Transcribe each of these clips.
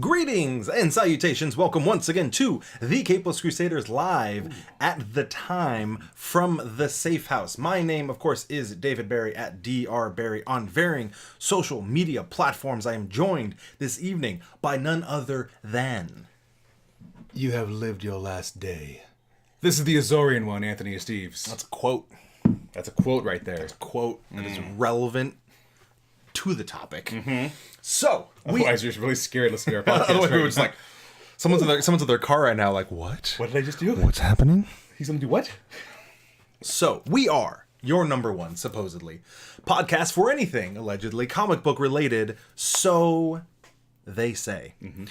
Greetings and salutations. Welcome once again to the Capeless Crusaders live at the time from the Safe House. My name, of course, is David Barry at Dr. Barry on varying social media platforms. I am joined this evening by none other than... You have lived your last day. This is the Azorean One, Anthony Steves. That's a quote. That's a quote right there. That's a quote that is relevant to the topic. Mm-hmm. So, otherwise you're really scared listening to our podcast. Otherwise, we were just like, someone's in their car right now, like, what? What did I just do? What's happening? He's gonna do what? So, we are your number one, supposedly, podcast for anything, allegedly, comic book related, so they say. Mm-hmm.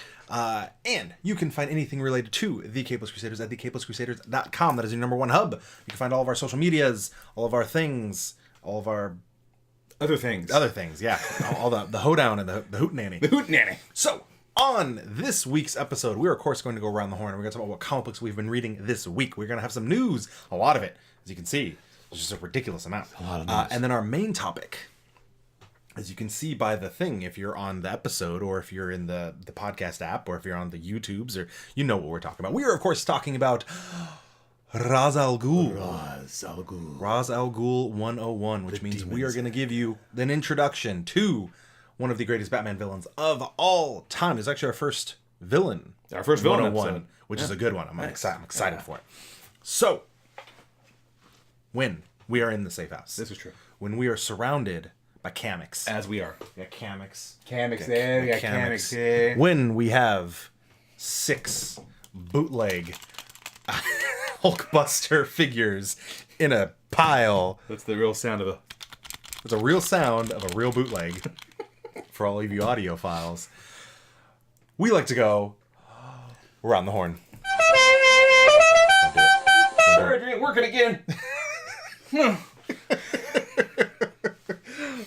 And you can find anything related to The Capeless Crusaders at thecapelesscrusaders.com. That is your number one hub. You can find all of our social medias, all of our things, all of our... Other things, yeah. all the hoedown and the hootenanny. The hootenanny. So, on this week's episode, we're of course going to go around the horn and we're going to talk about what comic books we've been reading this week. We're going to have some news, a lot of it, as you can see. It's just a ridiculous amount. A lot of news. And then our main topic, as you can see by the thing, if you're on the episode or if you're in the podcast app or if you're on the YouTubes, or you know what we're talking about. We are, of course, talking about Ra's al Ghul. Ra's al Ghul 101, which means we are going to give you an introduction to one of the greatest Batman villains of all time. It's actually our first villain. Our first villain 101, episode. Which is a good one. I'm excited for it. So, when we are in the safe house. This is true. When we are surrounded by Kameks. As we are. Yeah, Kameks. Kameks there, we got Kameks here. When we have 6 bootleg Hulkbuster figures in a pile. That's the real sound of It's a real sound of a real bootleg for all of you audiophiles. We like to go around the horn. Sorry, it ain't working again. I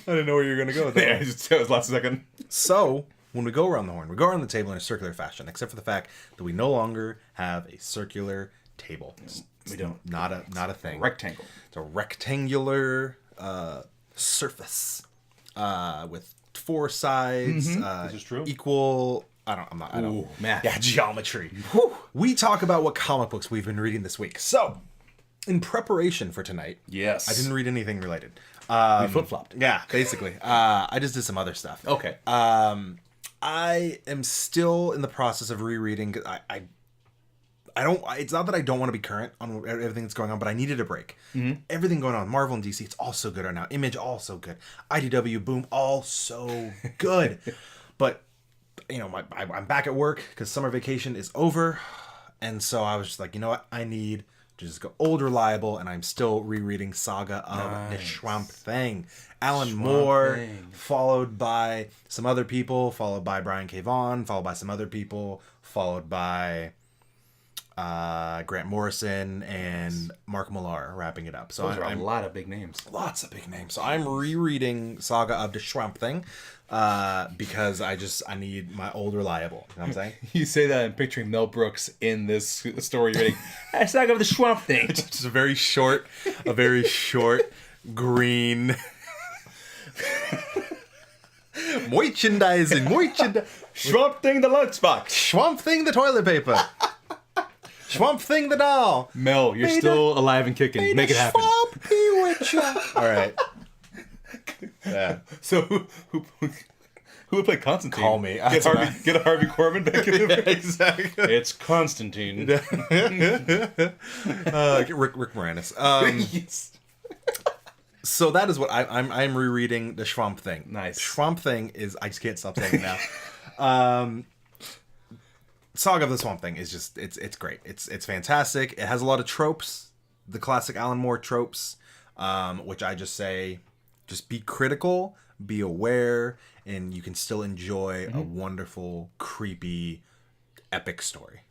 didn't know where you were going to go with that. Yeah, it was last second. So, when we go around the horn, we go around the table in a circular fashion, except for the fact that we no longer have a circular table. We don't. Not a thing. Rectangle. It's a rectangular surface with 4 sides. This is true. Equal. I don't. Math. Yeah, geometry. We talk about what comic books we've been reading this week. So, in preparation for tonight, Yes. I didn't read anything related. We flip-flopped. Yeah, basically. I just did some other stuff. Okay. I am still in the process of rereading. I don't. It's not that I don't want to be current on everything that's going on, but I needed a break. Mm-hmm. Everything going on, Marvel and DC, it's all so good right now. Image, all so good. IDW, Boom, all so good. But I'm back at work because summer vacation is over, and so I was just like, you know what, I need to just go old reliable, and I'm still rereading Saga of the Swamp Thing. Alan Moore, followed by some other people, followed by Brian K. Vaughan, followed by some other people, followed by Grant Morrison and Mark Millar wrapping it up. So Those are a lot of big names. Lots of big names. So I'm rereading Saga of the Swamp Thing because I need my old reliable. You know what I'm saying? You say that I'm picturing Mel Brooks in this story you're reading. Saga of the Swamp Thing. It's just a very short, green... Merchandising. Swamp Thing the lunchbox. Swamp Thing the toilet paper. Swamp Thing the doll. Mel, you're still alive and kicking. Make it happen. Swamp be with ya. All right. Yeah. So who would play Constantine? Call me. Get a Harvey Korman back in there. Exactly. It's Constantine. Rick Moranis. Yes. So that is what I'm rereading the Swamp Thing. Nice. Swamp Thing is, I just can't stop saying it now. Saga of the Swamp Thing is just, it's great. It's fantastic. It has a lot of tropes, the classic Alan Moore tropes, which I just say, just be critical, be aware, and you can still enjoy a wonderful, creepy, epic story.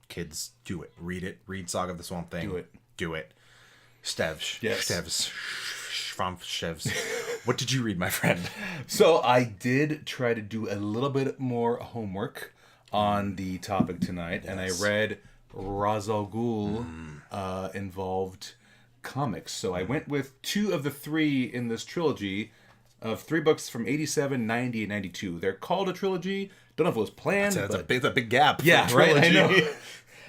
Kids, do it. Read Saga of the Swamp Thing. Do it. Stevs. Yes. Stevs. Shevs. What did you read, my friend? So I did try to do a little bit more homework on the topic tonight, and I read Ra's al Ghul involved comics. So I went with 2 of the 3 in this trilogy, of 3 books from 87, 90, and 92. They're called a trilogy. Don't know if it was planned. That's a big gap. Yeah, for a right. I trilogy.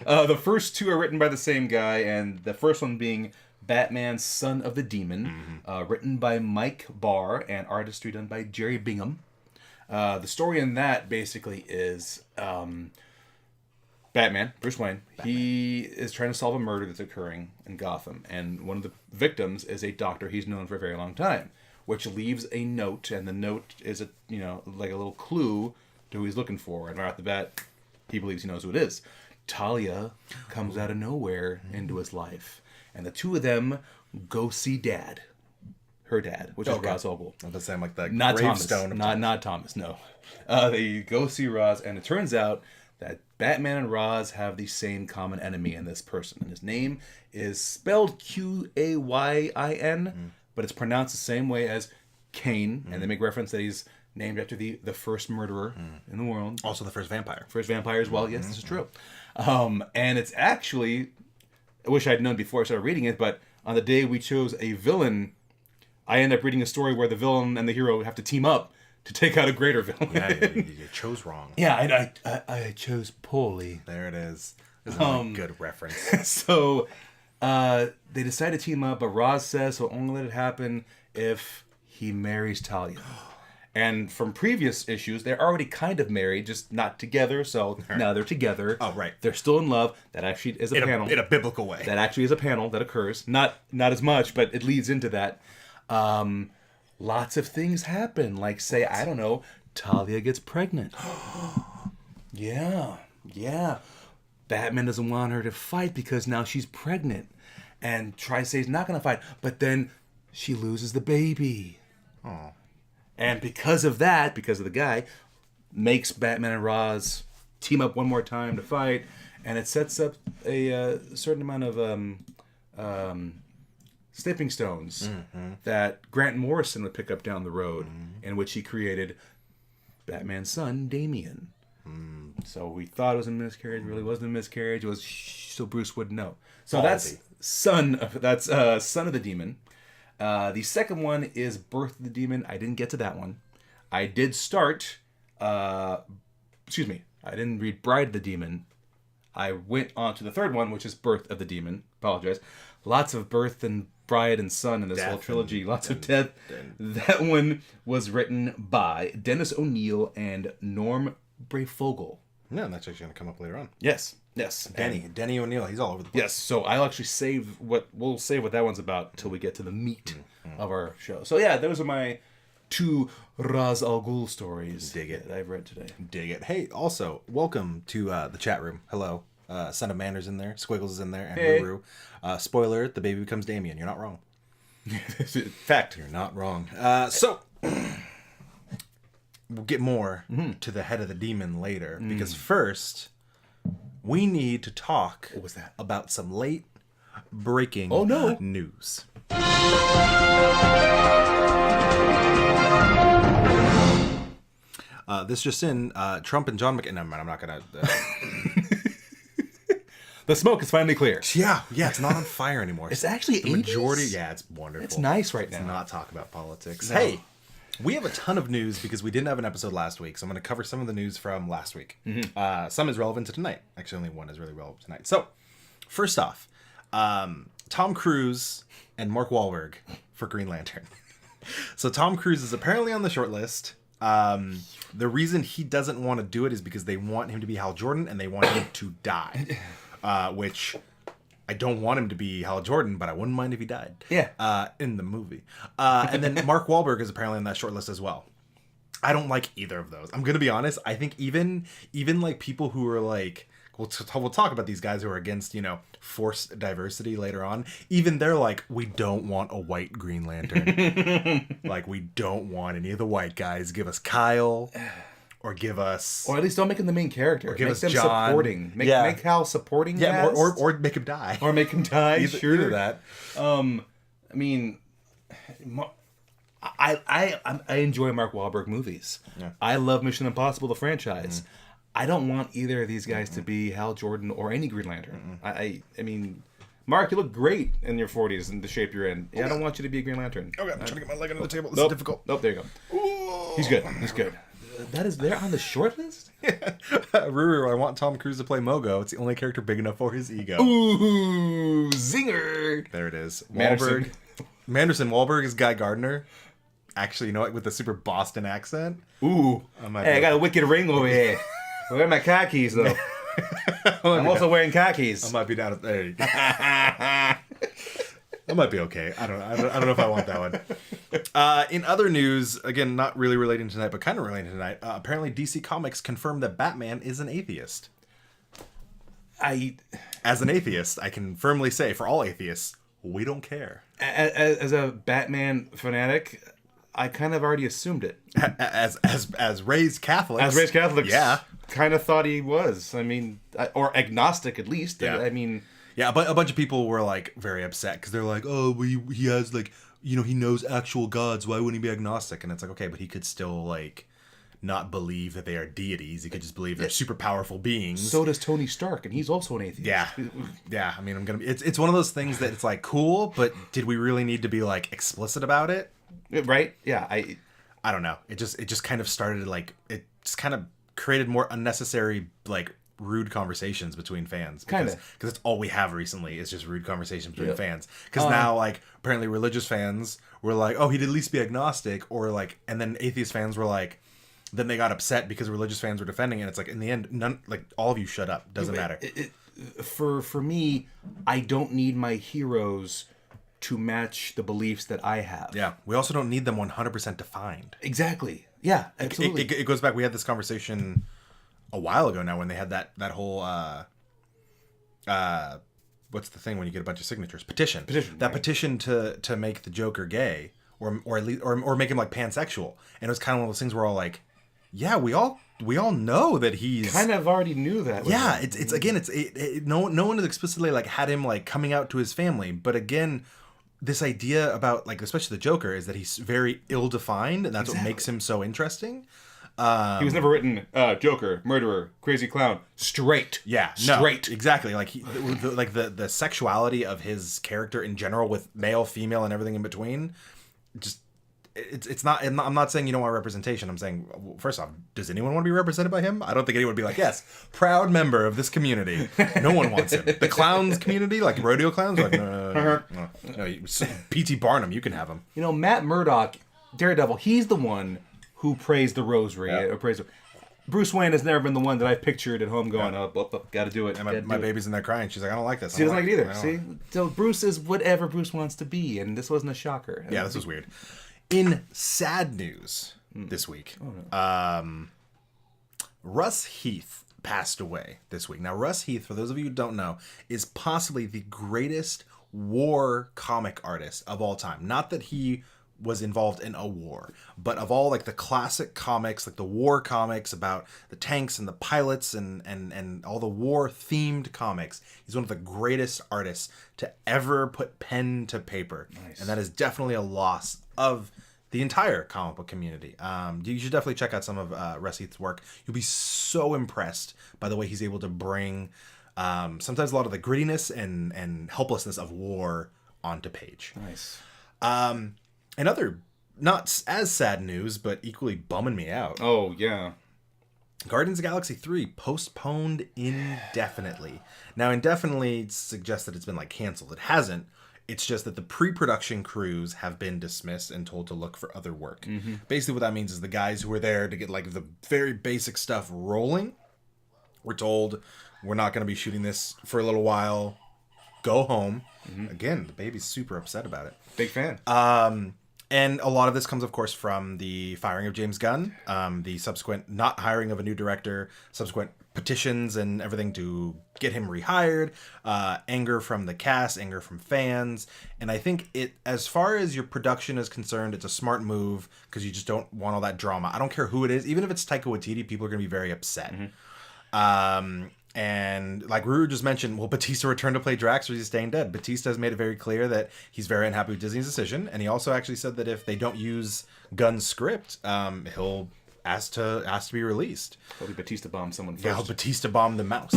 know. The first 2 are written by the same guy, and the first one being Batman, Son of the Demon, written by Mike Barr and artistry done by Jerry Bingham. The story in that basically is Batman, Bruce Wayne. He is trying to solve a murder that's occurring in Gotham, and one of the victims is a doctor he's known for a very long time, which leaves a note, and the note is like a little clue to who he's looking for. And right off the bat, he believes he knows who it is. Talia comes out of nowhere into his life, and the 2 of them go see Dad, her dad, which is Ra's al Ghul. That sound like the Not gravestone. Thomas. Not Thomas. No, they go see Ra's, and it turns out that Batman and Ra's have the same common enemy in this person, and his name is spelled Qayin, but it's pronounced the same way as Cain, and they make reference that he's named after the first murderer in the world. Also the first vampire. First vampire as well. Yes, this is true. And it's actually, I wish I'd known before I started reading it, but on the day we chose a villain, I end up reading a story where the villain and the hero have to team up to take out a greater villain. Yeah, you chose wrong. Yeah, I chose poorly. There it is. This is a good reference. So they decide to team up, but Ra's says he'll only let it happen if he marries Talia. And from previous issues, they're already kind of married, just not together. So now they're together. Oh, right. They're still in love. That actually is a panel. In a biblical way. That actually is a panel that occurs. Not as much, but it leads into that. Lots of things happen. Like, say, I don't know, Talia gets pregnant. Yeah. Batman doesn't want her to fight because now she's pregnant. And tries to say he's not going to fight. But then she loses the baby. Oh. And because of that, because of the guy, makes Batman and Ra's team up one more time to fight. And it sets up a certain amount of stepping stones that Grant Morrison would pick up down the road, in which he created Batman's son, Damian. So we thought it was a miscarriage. It really wasn't a miscarriage. It was so Bruce wouldn't know. So Ballsy. that's Son of the Demon. The second one is Birth of the Demon. I didn't get to that one. I did start. I didn't read Bride of the Demon. I went on to the third one, which is Birth of the Demon. Apologize. Lots of birth and bride and son in this whole trilogy. Lots of death. That one was written by Dennis O'Neil and Norm Breyfogle. Yeah, and that's actually going to come up later on. Yes. Denny O'Neil, he's all over the place. Yes, so I'll actually save what that one's about till we get to the meat of our show. So yeah, those are my 2 Ra's al Ghul stories. Dig it. That I've read today. Dig it. Hey, also, welcome to the chat room. Hello. Son of Mander's in there. Squiggles is in there. And Hey. Ruru. Spoiler, the baby becomes Damien. You're not wrong. Fact. You're not wrong. So, we'll get more to the head of the demon later. Because first, we need to talk What was that? about some late breaking news. This just in, Trump and John McCain. Never mind, I'm not going to... The smoke is finally clear. Yeah, it's not on fire anymore. It's actually the majority. Yeah, it's wonderful. It's nice right now. Let's not talk about politics. No. Hey, we have a ton of news because we didn't have an episode last week, so I'm going to cover some of the news from last week. Some is relevant to tonight. Actually, only one is really relevant tonight. So, first off, Tom Cruise and Mark Wahlberg for Green Lantern. So Tom Cruise is apparently on the short list. The reason he doesn't want to do it is because they want him to be Hal Jordan and they want him to die. Which I don't want him to be Hal Jordan, but I wouldn't mind if he died. Yeah. In the movie. And then Mark Wahlberg is apparently on that short list as well. I don't like either of those. I'm gonna be honest. I think even like people who are like, we'll talk about these guys who are against, forced diversity later on. Even they're like, we don't want a white Green Lantern. Like, we don't want any of the white guys. Give us Kyle. Or give us... Or at least don't make him the main character. Or give make us them John. Supporting. Make Hal supporting. Yeah, cast. or make him die. Or make him die. Either that. I mean, I enjoy Mark Wahlberg movies. Yeah. I love Mission Impossible, the franchise. I don't want either of these guys to be Hal Jordan or any Green Lantern. I mean, Mark, you look great in your 40s in the shape you're in. Yeah, I don't want you to be a Green Lantern. Okay, I'm trying to get my leg under the table. This Nope. is difficult. Nope, there you go. Ooh. He's good. He's good. That is there on the short list? Ruru, I want Tom Cruise to play Mogo. It's the only character big enough for his ego. Ooh, zinger. There it is. Manderson. Wahlberg is Guy Gardner. Actually, you know what? With a super Boston accent. Ooh. Hey, I got a wicked ring over here. I'm wearing my khakis, though. I'm also wearing khakis. I might be down. There you go. That might be okay. I don't know if I want that one. In other news, again, not really relating to tonight, but kind of relating to tonight. Apparently, DC Comics confirmed that Batman is an atheist. As an atheist, I can firmly say, for all atheists, we don't care. As a Batman fanatic, I kind of already assumed it. As raised Catholics. Yeah. Kind of thought he was. I mean, or agnostic at least. Yeah. I mean... Yeah, but a bunch of people were, like, very upset because they're like, oh, well, he has, like, you know, he knows actual gods. Why wouldn't he be agnostic? And it's like, okay, but he could still, like, not believe that they are deities. He could just believe they're super powerful beings. So does Tony Stark, and he's also an atheist. Yeah. Yeah, I mean, it's one of those things that it's, like, cool, but did we really need to be, like, explicit about it? Right? Yeah, I don't know. It just kind of started, like, it just kind of created more unnecessary, like, rude conversations between fans. Because that's all we have recently is just rude conversations between fans. Because now, like, apparently religious fans were like, oh, he'd at least be agnostic, or, like, and then atheist fans were like, then they got upset because religious fans were defending it. And it's like, in the end, none, like, all of you shut up. Doesn't matter. For me, I don't need my heroes to match the beliefs that I have. Yeah. We also don't need them 100% defined. Exactly. Yeah, absolutely. It goes back. We had this conversation a while ago now when they had that whole what's the thing when you get a bunch of signatures? Petition. Petition to make the Joker gay or at least or make him like pansexual. And it was kind of one of those things where we're all like, yeah, we all know that he's kind of already knew that. Yeah, it's again no one has explicitly like had him like coming out to his family, but again, this idea about like especially the Joker is that he's very ill-defined, and that's what makes him so interesting. He was never written Joker, murderer, crazy clown, straight. Yeah, straight. No, exactly. Like the sexuality of his character in general, with male, female, and everything in between, just it's not. I'm not saying you don't want representation. I'm saying, first off, does anyone want to be represented by him? I don't think anyone would be like, yes, proud member of this community. No one wants him. The clowns community, like rodeo clowns, are like no. P.T. Barnum, you can have him. You know, Matt Murdock, Daredevil. He's the one who prays the rosary or prays. Bruce Wayne has never been the one that I pictured at home going, got to do it. And my baby's in there crying. She's like, I don't like this. She doesn't like it either. See? So Bruce is whatever Bruce wants to be, and this wasn't a shocker. Yeah, this was weird. In sad news this week, Russ Heath passed away this week. Now, Russ Heath, for those of you who don't know, is possibly the greatest war comic artist of all time. Not that he was involved in a war, but of all like the classic comics, like the war comics about the tanks and the pilots and all the war themed comics, he's one of the greatest artists to ever put pen to paper. Nice. And that is definitely a loss of the entire comic book community. You should definitely check out some of Russ Heath's work. You'll be so impressed by the way he's able to bring sometimes a lot of the grittiness and helplessness of war onto page. Nice. And other, not as sad news, but equally bumming me out. Oh, yeah. Guardians of the Galaxy 3 postponed indefinitely. Now, indefinitely suggests that it's been, like, canceled. It hasn't. It's just that the pre-production crews have been dismissed and told to look for other work. Mm-hmm. Basically, what that means is the guys who were there to get, like, the very basic stuff rolling were told, we're not going to be shooting this for a little while. Go home. Mm-hmm. Again, the baby's super upset about it. Big fan. And a lot of this comes, of course, from the firing of James Gunn, the subsequent not hiring of a new director, subsequent petitions and everything to get him rehired, anger from the cast, anger from fans. And I think as far as your production is concerned, it's a smart move because you just don't want all that drama. I don't care who it is. Even if it's Taika Waititi, people are going to be very upset. Mm-hmm. And like Ruru just mentioned, will Batista return to play Drax or is he staying dead? Batista has made it very clear that he's very unhappy with Disney's decision. And he also actually said that if they don't use Gunn's script, he'll ask to be released. Probably Batista bomb someone first. Yeah, Batista bomb the mouse.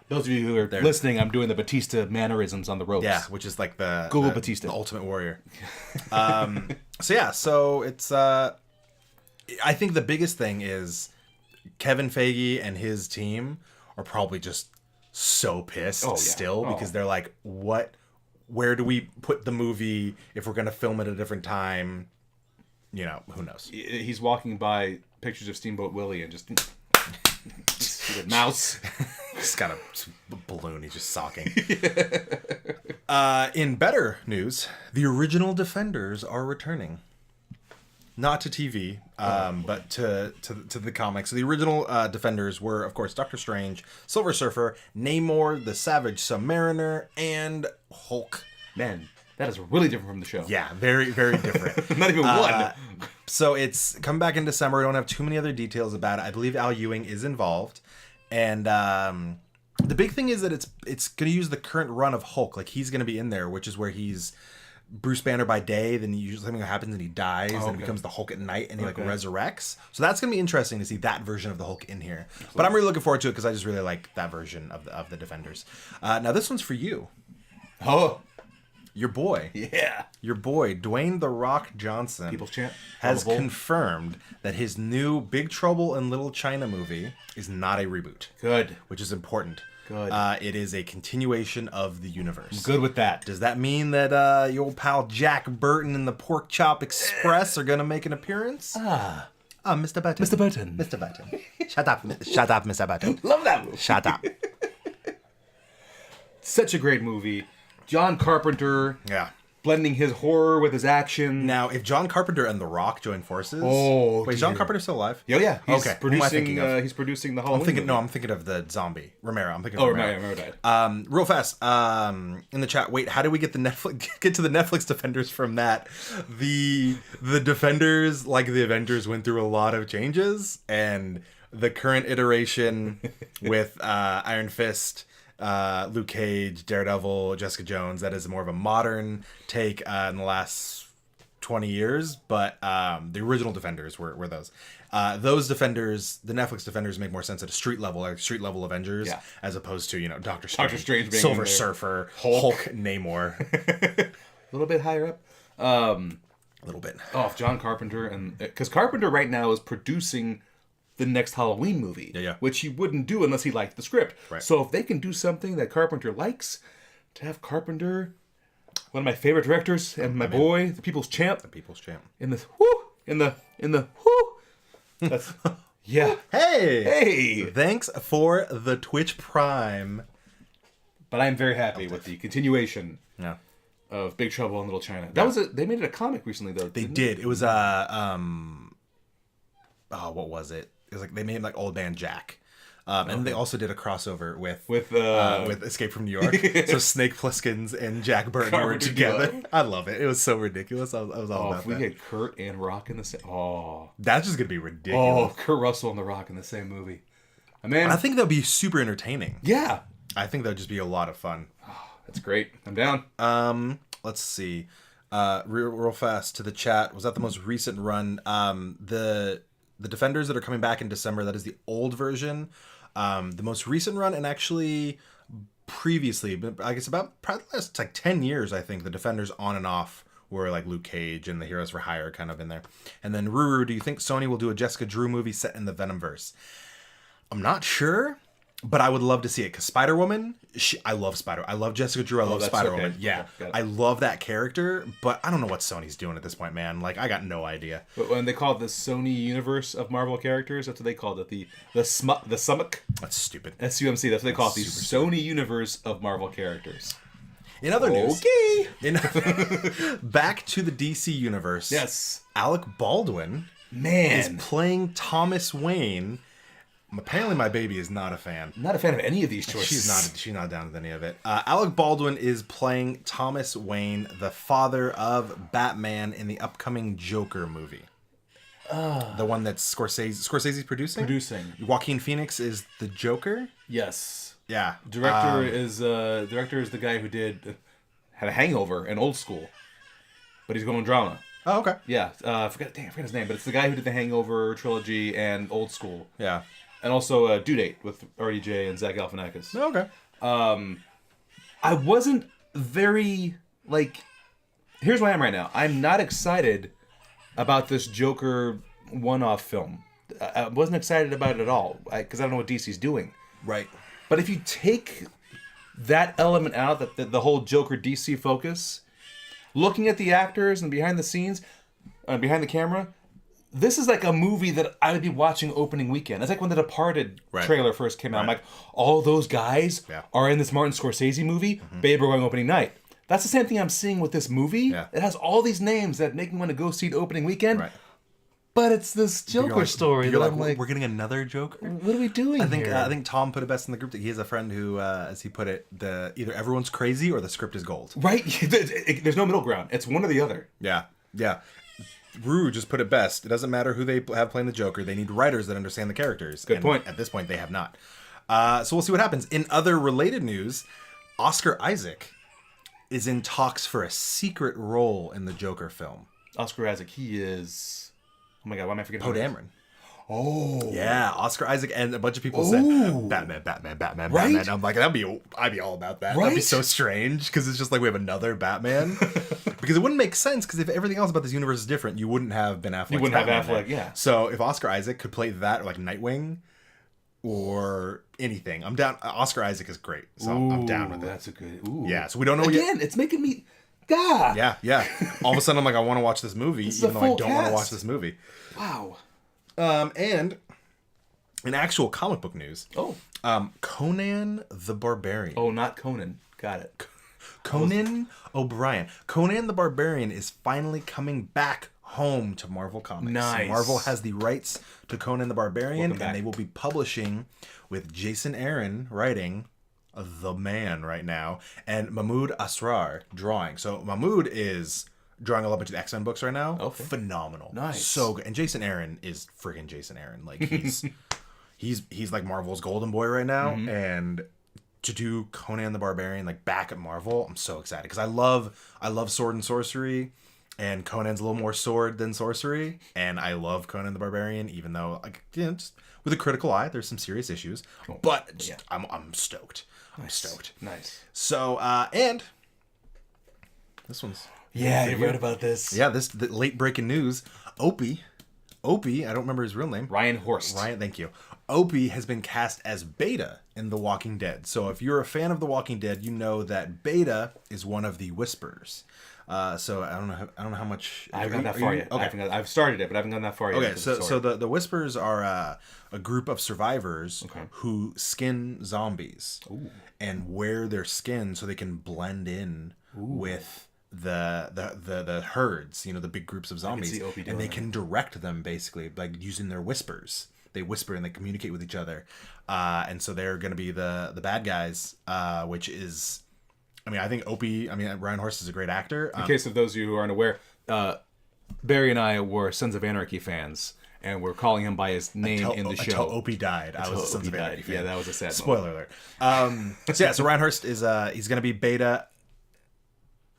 Those of you who are listening, I'm doing the Batista mannerisms on the ropes. Yeah, which is like the Ghul Batista, the Ultimate Warrior. So it's I think the biggest thing is Kevin Feige and his team are probably just so pissed because they're like, where do we put the movie if we're going to film it at a different time? You know, who knows? He's walking by pictures of Steamboat Willie and just mouse. He's got a balloon he's just socking. In better news, the original Defenders are returning. Not to TV, but to the comics. So the original Defenders were, of course, Doctor Strange, Silver Surfer, Namor, the Savage Submariner, and Hulk. Man, that is really different from the show. Yeah, very, very different. Not even one. So it's come back in December. I don't have too many other details about it. I believe Al Ewing is involved. And the big thing is that it's going to use the current run of Hulk. Like, he's going to be in there, which is where he's Bruce Banner by day, then usually something happens and he dies, and it becomes the Hulk at night, and he resurrects. So that's gonna be interesting to see that version of the Hulk in here. Absolutely. But I'm really looking forward to it because I just really like that version of the Defenders. Now this one's for you. Oh, your boy. Yeah, your boy Dwayne "The Rock" Johnson, People's Champ, has confirmed that his new Big Trouble in Little China movie is not a reboot. Good, which is important. Good. It is a continuation of the universe. I'm good with that. Does that mean that your old pal Jack Burton and the Pork Chop Express are going to make an appearance? Mr. Burton. Mr. Burton. Mr. Burton. Shut up, Mr. Burton. Love that movie. Shut up. Such a great movie. John Carpenter. Yeah. Blending his horror with his action. Now, if John Carpenter and The Rock join forces... Oh, wait, is John Carpenter still alive? Oh, yeah. He's okay. producing, he's producing the Halloween movie. I'm thinking of the zombie. Romero. I'm thinking of Romero died. Real fast, in the chat, wait, how do we get to the Netflix Defenders from that? The Defenders, like the Avengers, went through a lot of changes, and the current iteration with Iron Fist... Luke Cage, Daredevil, Jessica Jones, that is more of a modern take in the last 20 years, but the original Defenders were those. Those Defenders, the Netflix Defenders, make more sense at a street level, like street level Avengers, as opposed to, Doctor Strange being Silver Surfer, Hulk, Namor. A little bit higher up. A little bit. Oh, if John Carpenter, because Carpenter right now is producing the next Halloween movie, which he wouldn't do unless he liked the script. Right. So if they can do something that Carpenter likes, to have Carpenter, one of my favorite directors, and my boy, the People's Champ, in the that's yeah. Hey, thanks for the Twitch Prime. But I'm very happy with the continuation. Of Big Trouble in Little China. They made it a comic recently though. They did. It was what was it? It was like they made like Old Man Jack, and they also did a crossover with Escape from New York. So Snake Plissken's and Jack Burton were together. I love it. It was so ridiculous. I was all about if we that. get Kurt and Rock in the same, that's just gonna be ridiculous. Kurt Russell and The Rock in the same movie. I think that'd be super entertaining. Yeah, I think that'd just be a lot of fun. That's great. I'm down. Let's see. Real fast to the chat. Was that the most recent run? The Defenders that are coming back in December, that is the old version. The most recent run, and actually previously, but I guess about probably last like 10 years, I think, the Defenders on and off were like Luke Cage and the Heroes for Hire kind of in there. And then Ruru, do you think Sony will do a Jessica Drew movie set in the Venomverse? I'm not sure, but I would love to see it because Spider-Woman, I love Jessica Drew. I love Spider-Woman. Okay. Yeah, I love that character, but I don't know what Sony's doing at this point, man. Like, I got no idea. But when they call it the Sony universe of Marvel characters, that's what they called it. The SUMC. That's stupid. SUMC. That's what they call it. The Sony universe of Marvel characters. In other news, back to the DC universe. Yes, Alec Baldwin, is playing Thomas Wayne. Apparently, my baby is not a fan. Not a fan of any of these choices. She's not down with any of it. Alec Baldwin is playing Thomas Wayne, the father of Batman, in the upcoming Joker movie. The one that Scorsese's producing. Joaquin Phoenix is the Joker. Yes. Yeah. Director is the guy who had a Hangover and Old School, but he's going drama. Oh, okay. Yeah. I forget his name, but it's the guy who did the Hangover trilogy and Old School. Yeah. And also Due Date with RDJ and Zach Galifianakis. Okay. I wasn't very, like... Here's where I am right now. I'm not excited about this Joker one-off film. I wasn't excited about it at all, because I don't know what DC's doing. Right. But if you take that element out, that the whole Joker DC focus, looking at the actors and behind the scenes, behind the camera, this is like a movie that I would be watching opening weekend. It's like when the Departed trailer first came out. I'm like, all those guys are in this Martin Scorsese movie. Babe, we're going opening night. That's the same thing I'm seeing with this movie. Yeah. It has all these names that make me want to go see it opening weekend. Right. But it's this Joker story that I'm like, we're getting another Joker. What are we doing here? I think Tom put it best in the group that he has a friend who, as he put it, either everyone's crazy or the script is gold. Right? There's no middle ground. It's one or the other. Yeah. Yeah. Rue just put it best. It doesn't matter who they have playing the Joker. They need writers that understand the characters. Good point. At this point, they have not. So we'll see what happens. In other related news, Oscar Isaac is in talks for a secret role in the Joker film. Oscar Isaac, he is... Oh my god, why am I forgetting? Poe Dameron. Oh. Yeah, Oscar Isaac, and a bunch of people said, Batman. Right? I'm like, I'd be all about that. Right? That'd be so strange, because it's just like we have another Batman. Because it wouldn't make sense, because if everything else about this universe is different, you wouldn't have Ben Affleck. You wouldn't have Affleck, yeah. So if Oscar Isaac could play that, or like Nightwing, or anything, I'm down. Oscar Isaac is great, so I'm down with it. That's a good... Ooh. Yeah, so we don't know Again, yet. It's making me... God. Yeah. All of a sudden, I'm like, I want to watch this movie, even though I don't want to watch this movie. Wow. And in actual comic book news, Conan the Barbarian. Oh, not Conan. Got it. Conan O'Brien. Conan the Barbarian is finally coming back home to Marvel Comics. Nice. Marvel has the rights to Conan the Barbarian, Welcome back. and they will be publishing with Jason Aaron writing the man right now, and Mahmoud Asrar drawing. So Mahmoud is drawing a lot of the X-Men books right now. Okay. Phenomenal. Nice. So good. And Jason Aaron is friggin' Jason Aaron. Like he's like Marvel's golden boy right now. And to do Conan the Barbarian like back at Marvel, I'm so excited because I love sword and sorcery, and Conan's a little more sword than sorcery, and I love Conan the Barbarian, even though like just with a critical eye, there's some serious issues. But just, I'm stoked. I'm stoked. Nice. So and this one's you read about this. Yeah, the late breaking news. Opie, I don't remember his real name. Ryan Horst. Thank you. Opie has been cast as Beta in The Walking Dead. So if you're a fan of The Walking Dead, you know that Beta is one of the Whisperers. So I don't know how much. I haven't gone that far yet. Okay. I've started it, but I haven't gone that far yet. Okay, so the Whisperers are a group of survivors who skin zombies and wear their skin so they can blend in with the herds, you know, the big groups of zombies, and they can direct them basically like using their whispers. They whisper and they communicate with each other, and so they're going to be the bad guys, which is, I mean, I think Ryan Horst is a great actor. In case of those of you who aren't aware, Barry and I were Sons of Anarchy fans, and we're calling him by his name in the show. Until Opie died, I was a Sons of Anarchy fan. Yeah, that was a sad spoiler alert. So Ryan Horst is he's going to be Beta.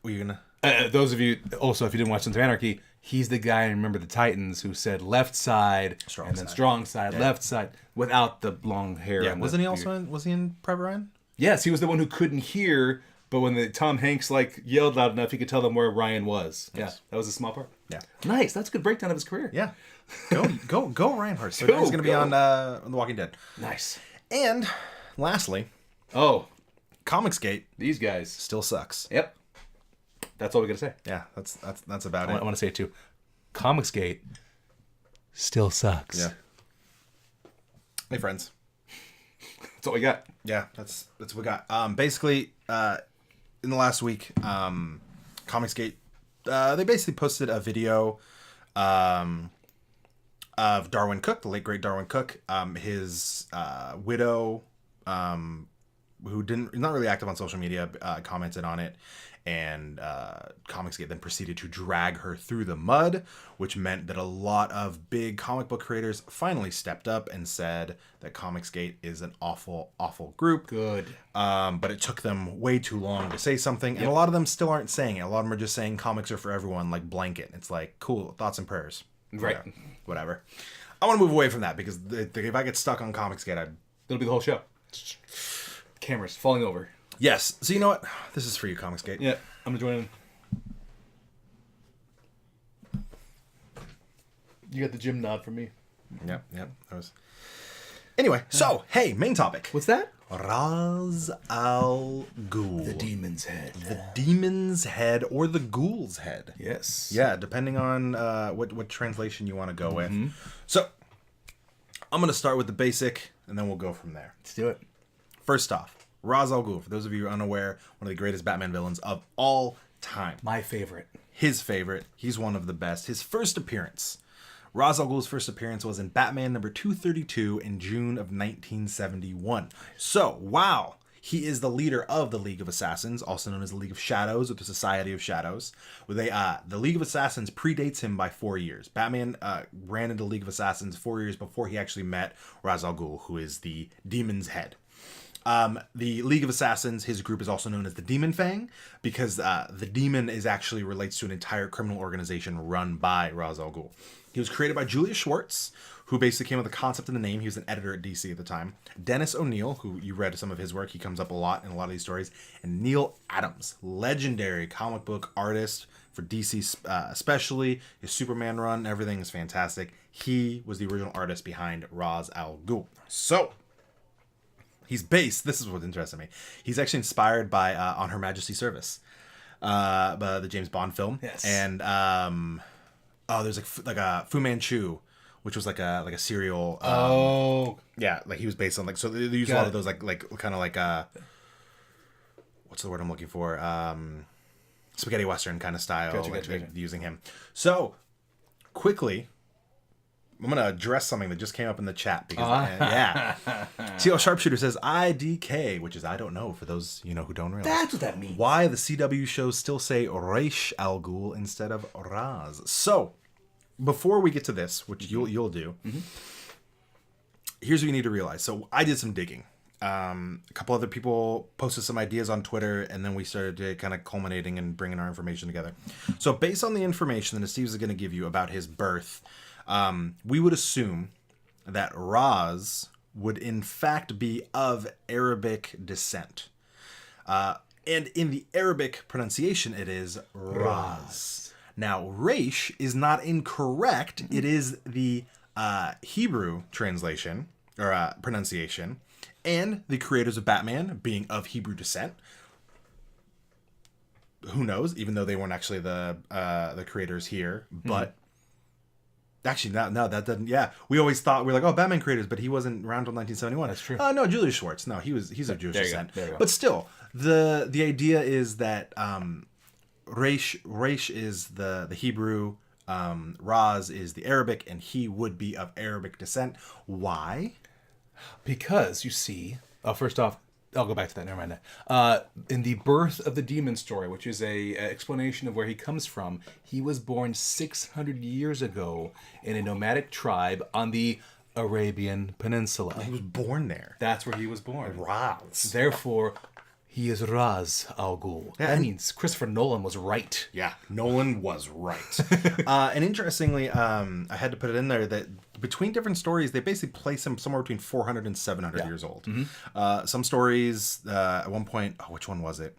Were you gonna? Those of you also, if you didn't watch Sons of Anarchy, he's the guy in Remember the Titans who said left side strong and then strong side, left side, without the long hair. Yeah, wasn't he also was he in Private Ryan? Yes, he was the one who couldn't hear, but when Tom Hanks like yelled loud enough, he could tell them where Ryan was. Yes. Yeah, that was a small part. Yeah, nice. That's a good breakdown of his career. Yeah, go Ryan Horst. So he's going to be on The Walking Dead. Nice. And lastly, Comicsgate. These guys still sucks. Yep. That's all we gotta say. Yeah, that's about it. I want to say it too. Comicsgate still sucks. Yeah. Hey friends. That's all we got. Yeah, that's what we got. Basically, in the last week, Comicsgate, they basically posted a video of Darwin Cook, the late great Darwin Cook, his widow, who not really active on social media, commented on it. And Comicsgate then proceeded to drag her through the mud, which meant that a lot of big comic book creators finally stepped up and said that Comicsgate is an awful, awful group. Good. But it took them way too long to say something. And a lot of them still aren't saying it. A lot of them are just saying comics are for everyone, like blanket. It's like, cool, thoughts and prayers. Right. Whatever. I want to move away from that because if I get stuck on Comicsgate, It'll be the whole show. Cameras falling over. Yes. So you know what? This is for you, Comicsgate. Yeah, I'm gonna join in. You got the gym nod from me. Yep. That was. Anyway, so hey, main topic. What's that? Raz Al Ghul. The demon's head. The demon's head or the ghoul's head. Yes. Yeah, depending on what translation you want to go with. So, I'm going to start with the basic, and then we'll go from there. Let's do it. First off, Ra's al Ghul, for those of you unaware, one of the greatest Batman villains of all time. My favorite. His favorite. He's one of the best. His first appearance. Ra's al Ghul's first appearance was in Batman number 232 in June of 1971. So, wow. He is the leader of the League of Assassins, also known as the League of Shadows or the Society of Shadows. The League of Assassins predates him by 4 years. Batman ran into the League of Assassins 4 years before he actually met Ra's al Ghul, who is the demon's head. The League of Assassins, his group is also known as the Demon Fang, because the demon actually relates to an entire criminal organization run by Ra's al Ghul. He was created by Julius Schwartz, who basically came up with the concept and the name. He was an editor at DC at the time. Dennis O'Neil, who you read some of his work, he comes up a lot in a lot of these stories. And Neil Adams, legendary comic book artist for DC especially. His Superman run, everything is fantastic. He was the original artist behind Ra's al Ghul. So, he's based, this is what interested me, he's actually inspired by On Her Majesty's Service, the James Bond film. Yes. And, there's like a Fu Manchu, which was like a serial. Yeah, like he was based on like, so they use a lot of those like kind of like what's the word I'm looking for? Spaghetti Western kind of style. Gotcha. Using him. So quickly, I'm gonna address something that just came up in the chat because yeah. TL Sharpshooter says IDK, which is I don't know for those who don't realize. That's what that means. Why the CW shows still say Raish Al Ghul instead of Raz. So, before we get to this, which you'll do, here's what you need to realize. So I did some digging. A couple other people posted some ideas on Twitter, and then we started kind of culminating and bringing our information together. So based on the information that Steve is going to give you about his birth, we would assume that Raz would in fact be of Arabic descent. And in the Arabic pronunciation, it is Raz. Now, Raish is not incorrect. It is the Hebrew translation or pronunciation, and the creators of Batman being of Hebrew descent. Who knows? Even though they weren't actually the creators here, but actually, no, that doesn't. Yeah, we always thought we were like, oh, Batman creators, but he wasn't around until 1971. That's true. No, Julius Schwartz. No, he's of Jewish descent. There you go. But still, the idea is that Raish is the Hebrew, Raz is the Arabic, and he would be of Arabic descent. Why? Because, you see, first off, I'll go back to that, never mind. In the birth of the demon story, which is a explanation of where he comes from, he was born 600 years ago in a nomadic tribe on the Arabian Peninsula. He was born there. That's where he was born. Raz. Therefore, he is Raz Al Ghul. Yeah. That means Christopher Nolan was right. Yeah, Nolan was right. And interestingly, I had to put it in there that between different stories, they basically place him somewhere between 400 and 700 years old. Some stories, at one point, which one was it?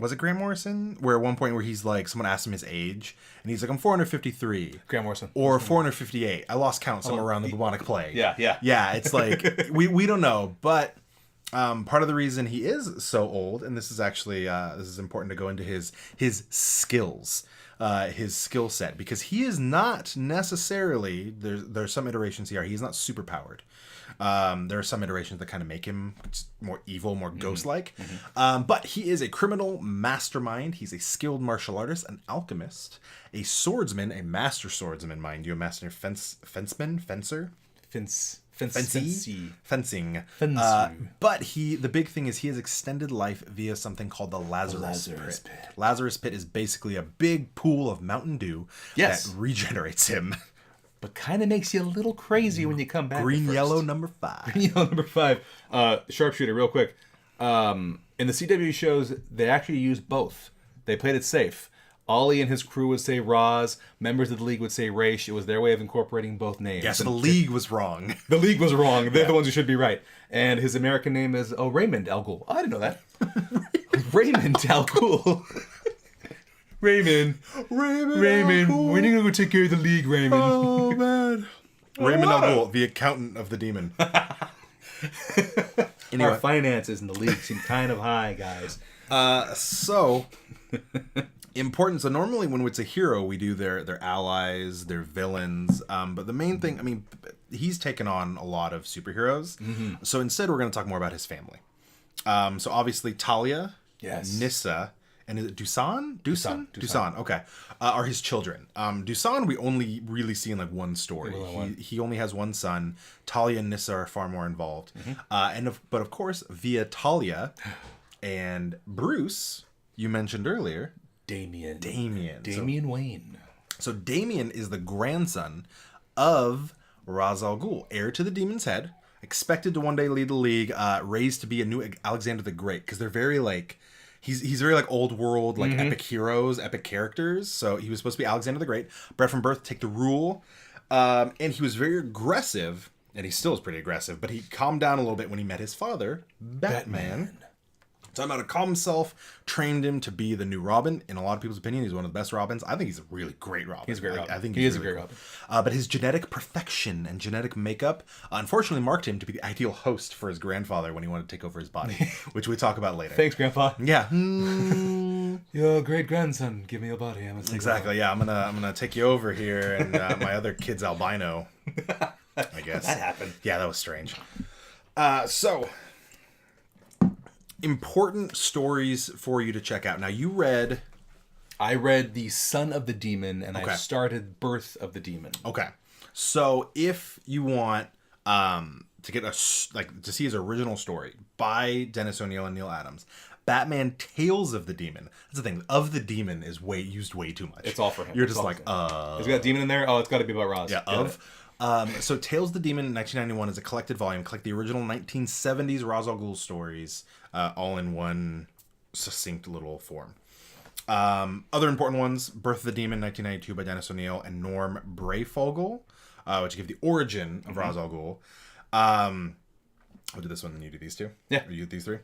Was it Grant Morrison? Where at one point where he's like, someone asked him his age, and he's like, I'm 453. Grant Morrison. Or 458. I lost count somewhere around the bubonic plague. Yeah. Yeah, it's like, we don't know, but... part of the reason he is so old, and this is actually this is important to go into his skills, his skill set, because he is not necessarily there's some iterations here. He's not super powered. There are some iterations that kind of make him more evil, more ghost-like. But he is a criminal mastermind. He's a skilled martial artist, an alchemist, a swordsman, a master swordsman, mind you, a master fencing. But the big thing is he has extended life via something called the Lazarus Pit. Lazarus Pit is basically a big pool of Mountain Dew that regenerates him. But kind of makes you a little crazy when you come back. Green yellow number 5. Green yellow number 5. Sharpshooter, real quick. In the CW shows, they actually used both. They played it safe. Ollie and his crew would say Roz. Members of the League would say Raish. It was their way of incorporating both names. Yes, the League was wrong. The League was wrong. They're the ones who should be right. And his American name is Raymond Al Ghul. I didn't know that. Raymond Al Ghul. Raymond. Raymond. When are you going to go take care of the League, Raymond? Oh, man. Raymond Al Ghul, the accountant of the demon. Anyway. Our finances in the League seem kind of high, guys. So important. So normally when it's a hero, we do their allies, their villains. But the main thing, I mean, he's taken on a lot of superheroes. Mm-hmm. So instead, we're going to talk more about his family. So obviously Talia, Nissa, and is it Dusan? Dusan. Okay, are his children. Dusan we only really see in like one story. He only has one son. Talia and Nissa are far more involved. Mm-hmm. But of course via Talia and Bruce, you mentioned earlier, Damian Wayne. So Damian is the grandson of Ra's al Ghul, heir to the demon's head, expected to one day lead the League, raised to be a new Alexander the Great, because they're very like. He's very like old world, like epic heroes, epic characters. So he was supposed to be Alexander the Great, bred from birth to take the rule. And he was very aggressive, and he still is pretty aggressive, but he calmed down a little bit when he met his father, Batman. Taught him how to calm himself, trained him to be the new Robin. In a lot of people's opinion, he's one of the best Robins. I think he's a really great Robin. He's a great Robin. I think he is really a great Robin. But his genetic perfection and genetic makeup unfortunately marked him to be the ideal host for his grandfather when he wanted to take over his body, which we talk about later. Thanks, Grandpa. Yeah. Your great grandson, give me your body. Exactly. Yeah, I'm gonna take you over here, and my other kid's albino. I guess that happened. Yeah, that was strange. So. Important stories for you to check out. Now, I read The Son of the Demon, and I started Birth of the Demon. Okay. So, if you want to get to see his original story by Dennis O'Neil and Neil Adams, Batman Tales of the Demon. That's the thing. Of the Demon is used way too much. It's all for him. You're just Has it got a demon in there? Oh, it's got to be about Ra's. Yeah, so Tales of the Demon in 1991 is a collected volume. Collect the original 1970s Ra's al Ghul stories, all in one succinct little form. Other important ones: Birth of the Demon, 1992 by Dennis O'Neil and Norm Breyfogle, which give the origin of Ra's al Ghul. I'll do this one, then you do these two. Yeah. Or you do these three.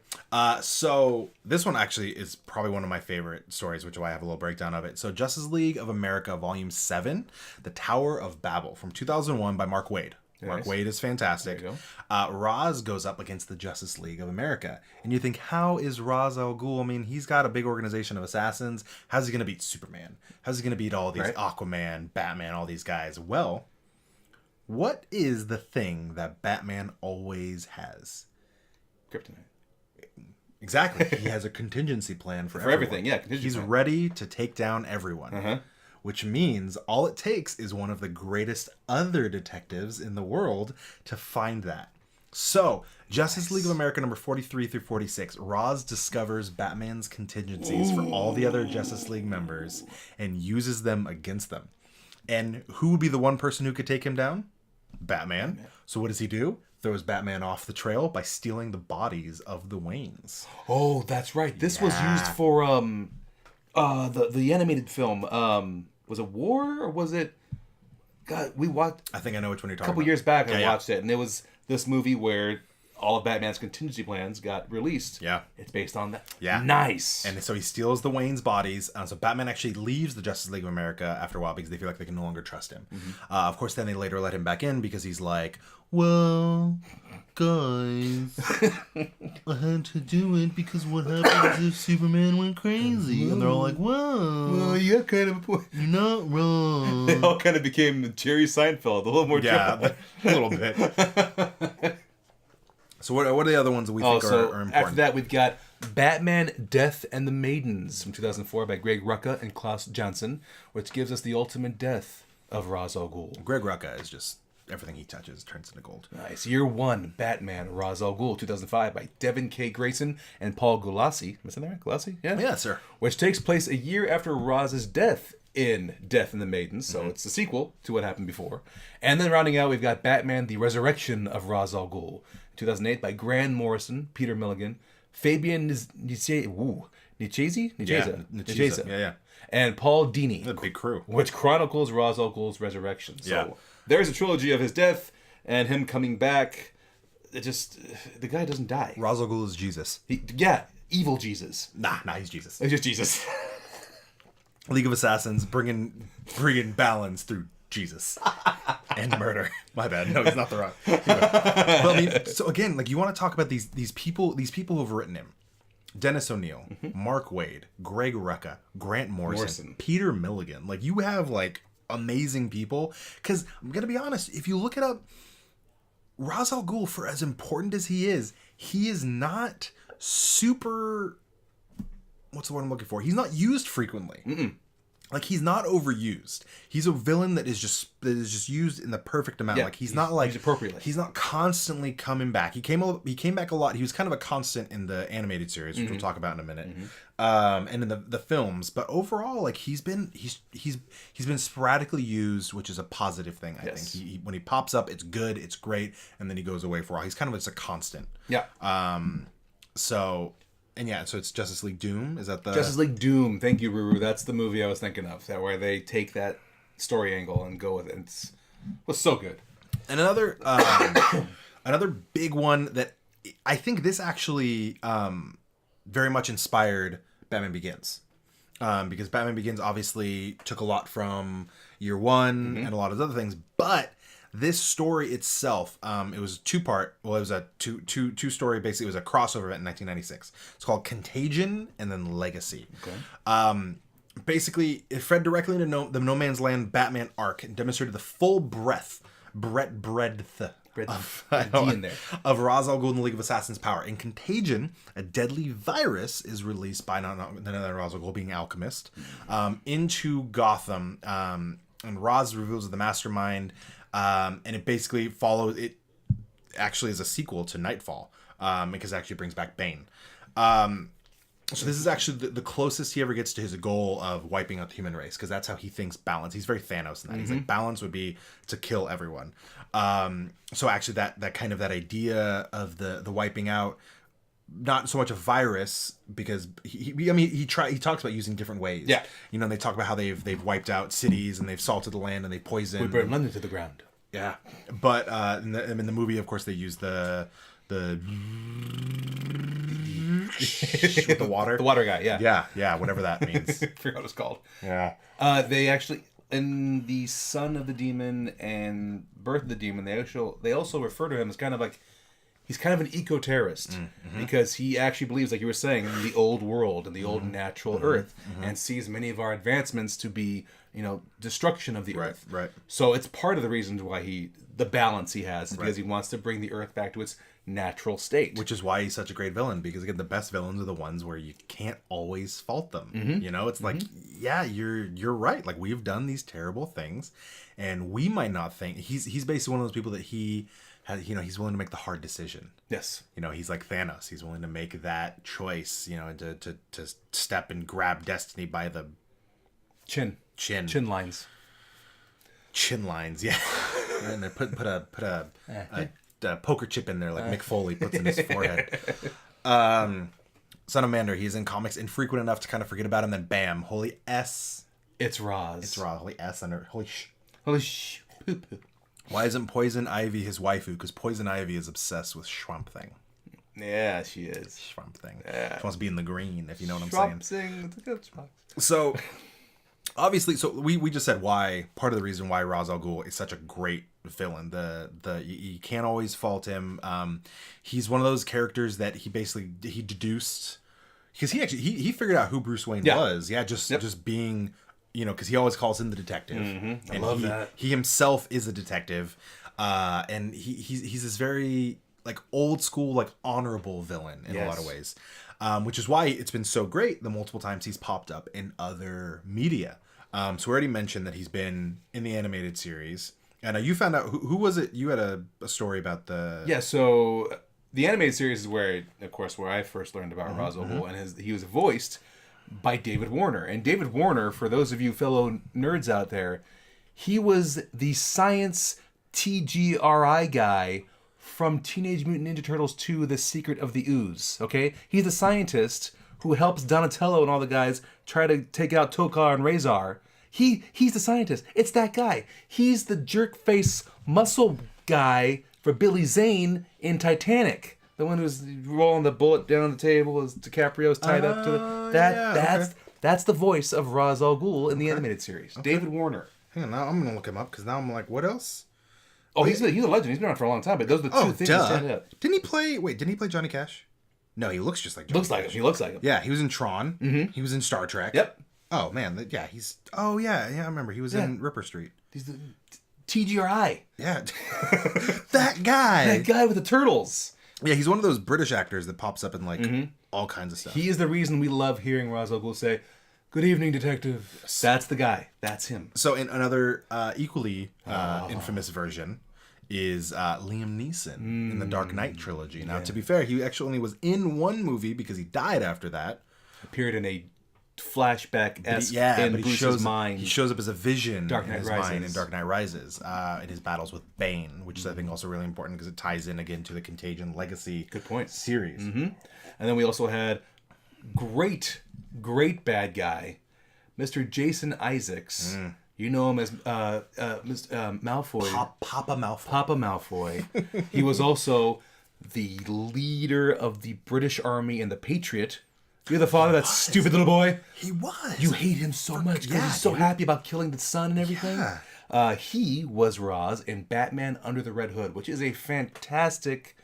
So this one actually is probably one of my favorite stories, which is why I have a little breakdown of it. So Justice League of America, Volume 7, The Tower of Babel, from 2001 by Mark Waid. Nice. Mark Waid is fantastic. Ra's goes up against the Justice League of America. And you think, how is Ra's al Ghul? I mean, he's got a big organization of assassins. How's he going to beat Superman? How's he going to beat all these Aquaman, Batman, all these guys? Well, what is the thing that Batman always has? Kryptonite. Exactly. He has a contingency plan for everything. Yeah, he's ready to take down everyone. Which means all it takes is one of the greatest other detectives in the world to find that. So, Justice League of America number 43 through 46, Ra's discovers Batman's contingencies for all the other Justice League members and uses them against them. And who would be the one person who could take him down? Batman. So what does he do? Throws Batman off the trail by stealing the bodies of the Waynes. Oh, that's right. This was used for the animated film. Was it War or was it? God, we watched. I think I know which one you're talking about. A couple years years back, I watched it, and it was this movie where all of Batman's contingency plans got released. Yeah. It's based on that. Yeah. Nice. And so he steals the Wayne's bodies. So Batman actually leaves the Justice League of America after a while because they feel like they can no longer trust him. Of course, then they later let him back in because he's like, well, guys, I had to do it because what happens if Superman went crazy? And they're all like, well, you got kind of a point. You're not wrong. They all kind of became Jerry Seinfeld, a little more a little bit. So what are the other ones that we think are important? After that, we've got Batman, Death and the Maidens from 2004 by Greg Rucka and Klaus Johnson, which gives us the ultimate death of Ra's al Ghul. Greg Rucka is just, everything he touches turns into gold. Nice. Year 1, Batman, Ra's al Ghul, 2005 by Devin K. Grayson and Paul Gulacy. Am I saying that right? Gulacy? Yeah. Yeah, sir. Which takes place a year after Raz's death in Death and the Maidens, so it's the sequel to what happened before. And then rounding out, we've got Batman, The Resurrection of Ra's al Ghul, 2008 by Grant Morrison, Peter Milligan, Fabian Nicieza. Yeah. and Paul Dini. A big crew. Which chronicles Ra's al Ghul's resurrection. So Yeah. there's a trilogy of his death and him coming back. It just... The guy doesn't die. Ra's al Ghul is Jesus. Evil Jesus. Nah, he's Jesus. It's just Jesus. League of Assassins bringing balance through Jesus and murder. My bad. No, he's not the Rock. Anyway. But I mean, so again, like you want to talk about these people who have written him: Dennis O'Neil, Mark Waid, Greg Rucka, Grant Morrison, Peter Milligan. Like you have like amazing people. Because I'm gonna be honest, if you look it up, Ra's al Ghul, for as important as he is not super. What's the word I'm looking for? He's not used frequently. Like he's not overused. He's a villain that is just used in the perfect amount. Like he's not like used appropriately. He's not constantly coming back. He came back a lot. He was kind of a constant in the animated series, which we'll talk about in a minute, and in the films. But overall, like he's been sporadically used, which is a positive thing. I think he when he pops up, it's good, it's great, and then he goes away for a while. He's kind of just a constant. Yeah. So. And yeah, so it's Justice League Doom. Is that the Justice League Doom? Thank you, Ruru. That's the movie I was thinking of. That where they take that story angle and go with it. It was so good. And another another big one that I think this actually very much inspired Batman Begins, because Batman Begins obviously took a lot from Year One and a lot of other things, but this story itself, it was two-part. Well, it was a two-story. Basically, it was a crossover event in 1996. It's called Contagion and then Legacy. Okay. Basically, it fed directly into the No Man's Land Batman arc and demonstrated the full breadth of Ra's al Ghul and the League of Assassins' power. In Contagion, a deadly virus is released by none other Ra's al Ghul, being Alchemist, into Gotham, and Ra's reveals the mastermind. And it basically follows. It actually is a sequel to Nightfall, because it actually brings back Bane. So this is actually the closest he ever gets to his goal of wiping out the human race, because that's how he thinks balance. He's very Thanos in that. He's like, balance would be to kill everyone. So actually that kind of that idea of the wiping out, not so much a virus, because he talks about using different ways. Yeah, they talk about how they've wiped out cities and they've salted the land and they poisoned. We burned London to the ground. Yeah, but in the movie, of course, they use the with the water. The water guy, yeah. Yeah, whatever that means. I forgot what it's called. Yeah. They actually, in the Son of the Demon and Birth of the Demon, they also refer to him as kind of like, he's kind of an eco-terrorist, because he actually believes, like you were saying, in the old world and the old natural earth, and sees many of our advancements to be, destruction of the earth. Right. So it's part of the reason why the balance he has, is because he wants to bring the earth back to its natural state. Which is why he's such a great villain, because again, the best villains are the ones where you can't always fault them. It's like, yeah, you're right. Like, we've done these terrible things, and we might not think he's basically one of those people that he's willing to make the hard decision. Yes. He's like Thanos. He's willing to make that choice, and to step and grab destiny by the chin lines. Chin lines, yeah. And they put a poker chip in there like Mick Foley puts in his forehead. Son of Mander, he's in comics infrequent enough to kind of forget about him, then bam, holy S. It's Ra's. It's Ra's. Holy S under holy sh. Holy sh. Poo-poo. Why isn't Poison Ivy his waifu? Because Poison Ivy is obsessed with Swamp Thing. Yeah, she is. Swamp Thing. Yeah. She wants to be in the green, if you know what I'm saying. It's a good spot. So, obviously, we just said why, part of the reason why Ra's al Ghul is such a great villain. You can't always fault him. He's one of those characters that he deduced, because he figured out who Bruce Wayne was. Yeah, just being, because he always calls him the detective. And I love that. He himself is a detective, and he's this very like old school, like honorable villain in a lot of ways, which is why it's been so great the multiple times he's popped up in other media. So we already mentioned that he's been in the animated series. And you found out, who was it? You had a story about the... Yeah, so the animated series is where I first learned about Ra's al Ghul, and he was voiced by David Warner. And David Warner, for those of you fellow nerds out there, he was the science TGRI guy from Teenage Mutant Ninja Turtles 2, The Secret of the Ooze, okay? He's a scientist who helps Donatello and all the guys try to take out Tokar and Razor. He's the scientist. It's that guy. He's the jerk face muscle guy for Billy Zane in Titanic. The one who's rolling the bullet down the table as DiCaprio's tied up to it. That's the voice of Ra's al Ghul in the animated series. David Warner. Hang on, now I'm gonna look him up because now I'm like, what else? Oh, he's a legend. He's been around for a long time. But those are the two things that stand out. Didn't he play Johnny Cash? No, he looks just like Johnny Cash. He looks like him. Yeah, he was in Tron. Mm-hmm. He was in Star Trek. Yep. Oh man, yeah, he's. Oh yeah, I remember. He was in Ripper Street. He's the TGRI. Yeah, that guy. That guy with the turtles. Yeah, he's one of those British actors that pops up in like all kinds of stuff. He is the reason we love hearing Ra's al Ghul say, "Good evening, detective." That's the guy. That's him. So in another equally infamous version is Liam Neeson in the Dark Knight trilogy. Now, to be fair, he actually only was in one movie because he died after that. Appeared in a flashback-esque in but Bruce's mind. He shows up as a vision in his mind in Dark Knight Rises, in his battles with Bane, which is, I think, also really important because it ties in again to the Contagion Legacy series. Mm-hmm. And then we also had great bad guy, Mr. Jason Isaacs. You know him as Malfoy. Papa Malfoy. Papa Malfoy. He was also the leader of the British Army and the Patriot. You're the father of that stupid little boy. He was. You hate him so much because he's so happy about killing the son and everything. Yeah. He was Ra's in Batman Under the Red Hood, which is a fantastic,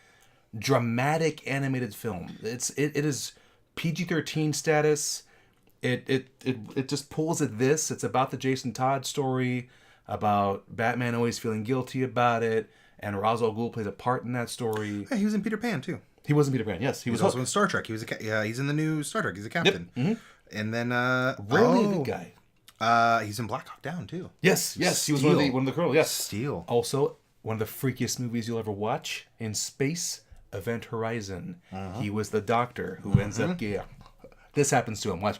dramatic animated film. It is PG-13 status. It just pulls at this. It's about the Jason Todd story, about Batman always feeling guilty about it, and Ra's al Ghul plays a part in that story. Yeah, he was in Peter Pan too. He was in Peter Pan. Yes, he was also in Star Trek. He was he's in the new Star Trek. He's a captain. Yep. Mm-hmm. And then rarely a good guy. He's in Black Hawk Down too. Yes, he was one of the colonels. Yes, Steel. Also, one of the freakiest movies you'll ever watch in space, Event Horizon. He was the doctor who ends up. Yeah, this happens to him. Watch.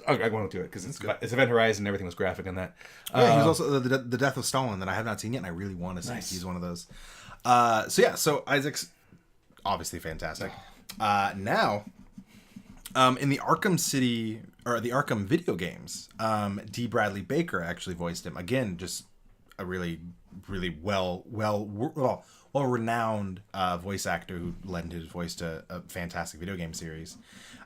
I won't do it because it's Event Horizon and everything was graphic in that. He was also the Death of Stalin that I have not seen yet and I really want to see. Nice. He's one of those. So Isaac's obviously fantastic. Now, in the Arkham City or the Arkham video games, D. Bradley Baker actually voiced him. Again, just a really well renowned voice actor who lent his voice to a fantastic video game series.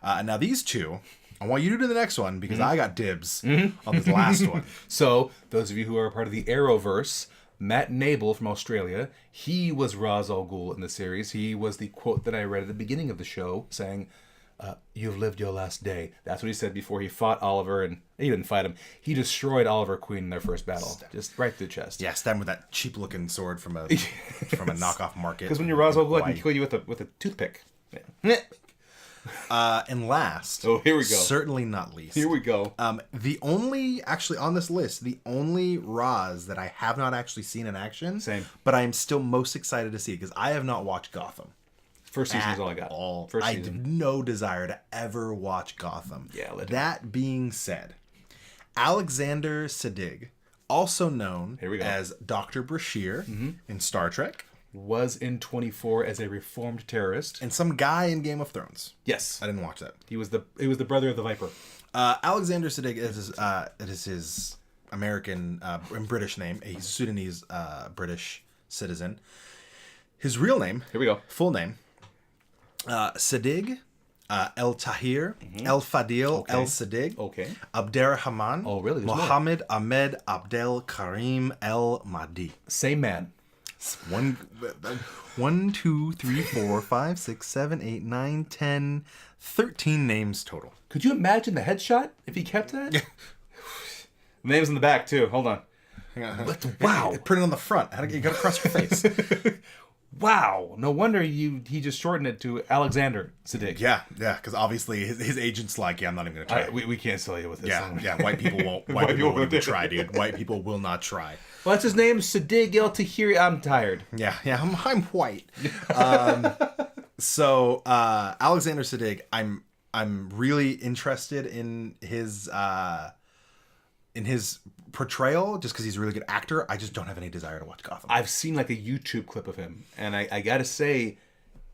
Now these two, I want you to do the next one because I got dibs on this last one. So, those of you who are part of the Arrowverse, Matt Nable from Australia, he was Ra's al Ghul in the series. He was the quote that I read at the beginning of the show saying, "You've lived your last day." That's what he said before he fought Oliver, and he didn't fight him. He destroyed Oliver Queen in their first battle. Just right through the chest. Yeah, stabbed him with that cheap-looking sword from a knockoff market. Because when you're Ra's al Ghul, I can kill you with a toothpick. Yeah. And last, here we go. Certainly not least. Here we go. The only, actually on this list, the only Ra's that I have not actually seen in action. Same. But I am still most excited to see because I have not watched Gotham. First season is all I got. I have no desire to ever watch Gotham. Yeah. That being said, Alexander Siddig, also known as Dr. Brashear in Star Trek, was in 24 as a reformed terrorist, and some guy in Game of Thrones. Yes, I didn't watch that. He was the brother of the Viper. Alexander Siddig is his American and British name. He's a Sudanese British citizen. His real name. Here we go. Full name. Siddig El Tahir El Fadil El Siddig. Okay. Abderrahman. Oh, really? Mohammed Ahmed Abdel Karim El Mahdi. Same man. 1, 2, 3, 4, 5, 6, 7, 8, 9, 10, 13 names total. Could you imagine the headshot if he kept that? The name's in the back too. Hold on. Wow. Print it on the front. You got to cross your face. Wow. No wonder he just shortened it to Alexander Siddig. Yeah, because obviously his agent's like, I'm not even going to try. We can't sell you with this. Yeah. White people won't. White people won't even try, dude. White people will not try. Well, that's his name, Siddig El Tahiri. I'm tired. Yeah. I'm white. So Alexander Siddig, I'm really interested in his portrayal just because he's a really good actor. I just don't have any desire to watch Gotham. I've seen like a YouTube clip of him, and I gotta say,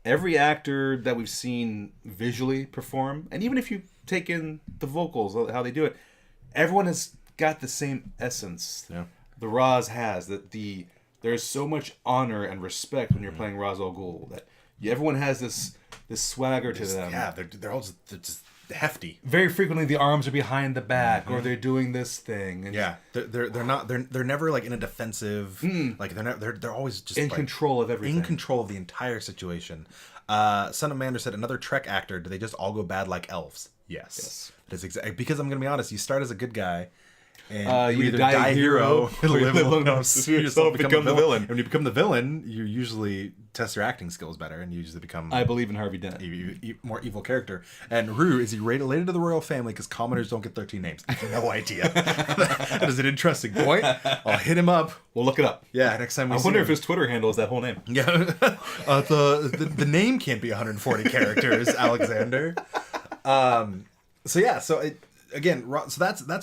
every actor that we've seen visually perform, and even if you take in the vocals, how they do it, everyone has got the same essence. Yeah. The Raz has there's so much honor and respect when you're playing Ra's al Ghul that everyone has this swagger to them. Yeah, they're all just hefty. Very frequently, the arms are behind the back, or they're doing this thing. And yeah, they're never like in a defensive. Like they're always just in like, control of everything. in control of the entire situation. Son of Mander said, another Trek actor. Do they just all go bad like elves? Yes. That is exactly because I'm gonna be honest. You start as a good guy. And you either die a hero or live long enough to yourself become the villain. And when you become the villain, you usually test your acting skills better, and you usually become. I believe in Harvey Dent. More evil character. And Rue, is he related to the royal family? Because commoners don't get 13 names. I have no idea. That is an interesting point. I'll hit him up. We'll look it up. Yeah, next time I wonder if his Twitter handle is that whole name. Yeah, the name can't be 140 characters, Alexander. So that's